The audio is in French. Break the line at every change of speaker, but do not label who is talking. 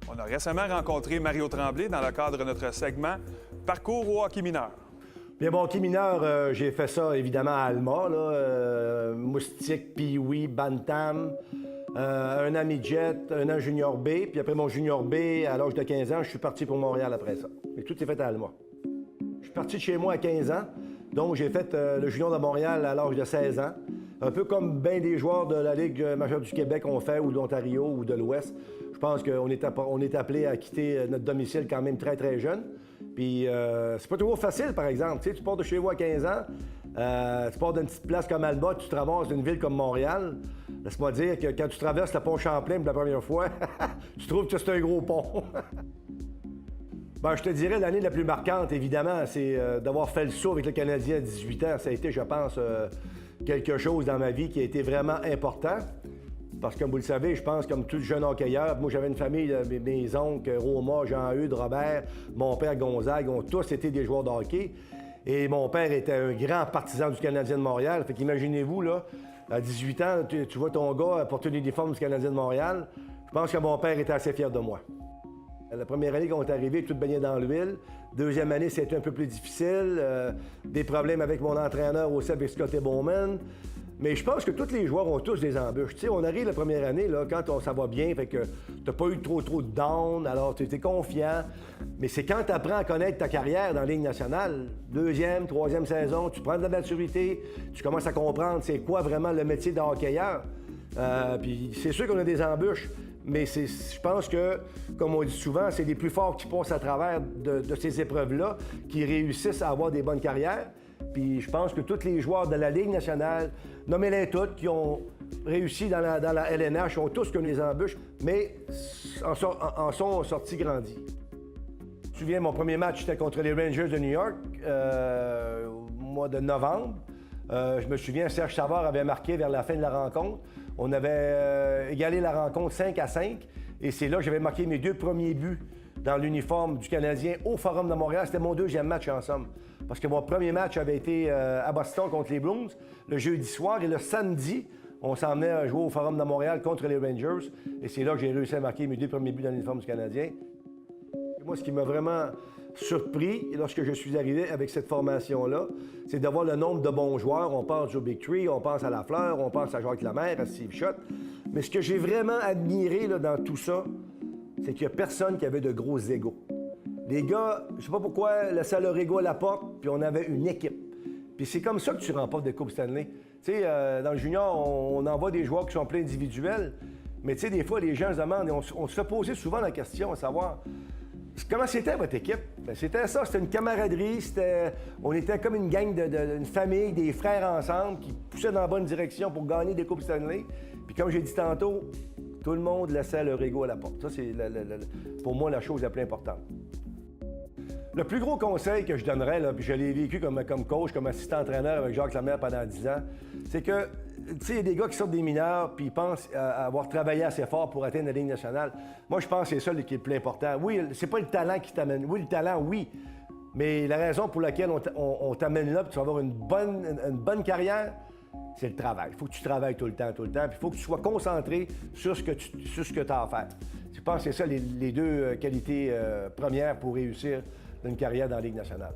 On a récemment rencontré Mario Tremblay dans le cadre de notre segment Parcours au hockey mineur.
Bien, bon, hockey mineur, j'ai fait ça évidemment à Alma, là, Moustique, Pee-Wee, Bantam, un an midget, un an junior B, puis après mon junior B, à l'âge de 15 ans, je suis parti pour Montréal après ça. Et tout est fait à Alma. Je suis parti de chez moi à 15 ans, donc j'ai fait le junior de Montréal à l'âge de 16 ans. Un peu comme bien des joueurs de la Ligue majeure du Québec ont fait, ou de l'Ontario, ou de l'Ouest. Je pense qu'on est appelé à quitter notre domicile quand même très, très jeune. Puis c'est pas toujours facile, par exemple. Tu sais, tu pars de chez vous à 15 ans, tu pars d'une petite place comme Alma, tu traverses d'une ville comme Montréal. Laisse-moi dire que quand tu traverses le pont Champlain pour la première fois, tu trouves que c'est un gros pont. Ben, je te dirais, l'année la plus marquante, évidemment, c'est d'avoir fait le saut avec le Canadien à 18 ans. Ça a été, je pense, quelque chose dans ma vie qui a été vraiment important. Parce que, comme vous le savez, je pense, comme tout jeune hockeyeur, moi, j'avais une famille, mes oncles, Roma, Jean-Eudes, Robert, mon père, Gonzague, ont tous été des joueurs de hockey. Et mon père était un grand partisan du Canadien de Montréal. Fait qu'imaginez-vous, là, à 18 ans, tu vois ton gars porter l'uniforme du Canadien de Montréal. Je pense que mon père était assez fier de moi. La première année, quand on est arrivé, tout baignait dans l'huile. Deuxième année, c'était un peu plus difficile. Des problèmes avec mon entraîneur aussi, avec Scott et Bowman. Mais je pense que tous les joueurs ont tous des embûches. Tu sais, on arrive la première année, là, quand ça va bien, fait que t'as pas eu trop de down, alors tu es confiant. Mais c'est quand tu apprends à connaître ta carrière dans la Ligue nationale, deuxième, troisième saison, tu prends de la maturité, tu commences à comprendre c'est quoi vraiment le métier de hockeyeur. Puis c'est sûr qu'on a des embûches, mais je pense que, comme on dit souvent, c'est les plus forts qui passent à travers de ces épreuves-là, qui réussissent à avoir des bonnes carrières. Puis je pense que tous les joueurs de la Ligue nationale, nommez-les toutes, qui ont réussi dans la LNH, ont tous connu les embûches, mais en sont sortis grandis. Je me souviens, mon premier match, c'était contre les Rangers de New York, au mois de novembre. Je me souviens, Serge Savard avait marqué vers la fin de la rencontre. On avait égalé la rencontre 5-5, et c'est là que j'avais marqué mes 2 premiers buts dans l'uniforme du Canadien au Forum de Montréal. C'était mon 2e match en somme. Parce que mon premier match avait été à Boston contre les Blues le jeudi soir, et le samedi, on s'emmenait à jouer au Forum de Montréal contre les Rangers. Et c'est là que j'ai réussi à marquer mes 2 premiers buts dans l'uniforme du Canadien. Et moi, ce qui m'a vraiment surpris lorsque je suis arrivé avec cette formation-là, c'est d'avoir le nombre de bons joueurs. On pense au Big Tree, on pense à Lafleur, on pense à Jacques Lemaire, à Steve Schott. Mais ce que j'ai vraiment admiré là, dans tout ça, c'est qu'il n'y a personne qui avait de gros égos. Les gars, je sais pas pourquoi, laissaient leur égo à la porte, puis on avait une équipe. Puis c'est comme ça que tu remportes des Coupes Stanley. Tu sais, dans le junior, on envoie des joueurs qui sont pleins individuels, mais tu sais, des fois, les gens se demandent, et on se fait poser souvent la question à savoir, comment c'était votre équipe? Bien, c'était ça, c'était une camaraderie, on était comme une gang une famille, des frères ensemble, qui poussaient dans la bonne direction pour gagner des Coupes Stanley. Puis comme j'ai dit tantôt, tout le monde laissait leur égo à la porte. Ça, c'est pour moi la chose la plus importante. Le plus gros conseil que je donnerais, là, puis je l'ai vécu comme coach, comme assistant-entraîneur avec Jacques Lemaire pendant 10 ans, c'est que, tu sais, il y a des gars qui sortent des mineurs puis ils pensent avoir travaillé assez fort pour atteindre la Ligue nationale. Moi, je pense que c'est ça qui est le plus important. Oui, c'est pas le talent qui t'amène. Oui, le talent, oui. Mais la raison pour laquelle on t'amène là, puis tu vas avoir une bonne carrière, c'est le travail. Il faut que tu travailles tout le temps. Puis il faut que tu sois concentré sur ce que tu as à faire. Je pense que c'est ça les 2 qualités premières pour réussir une carrière dans la Ligue nationale.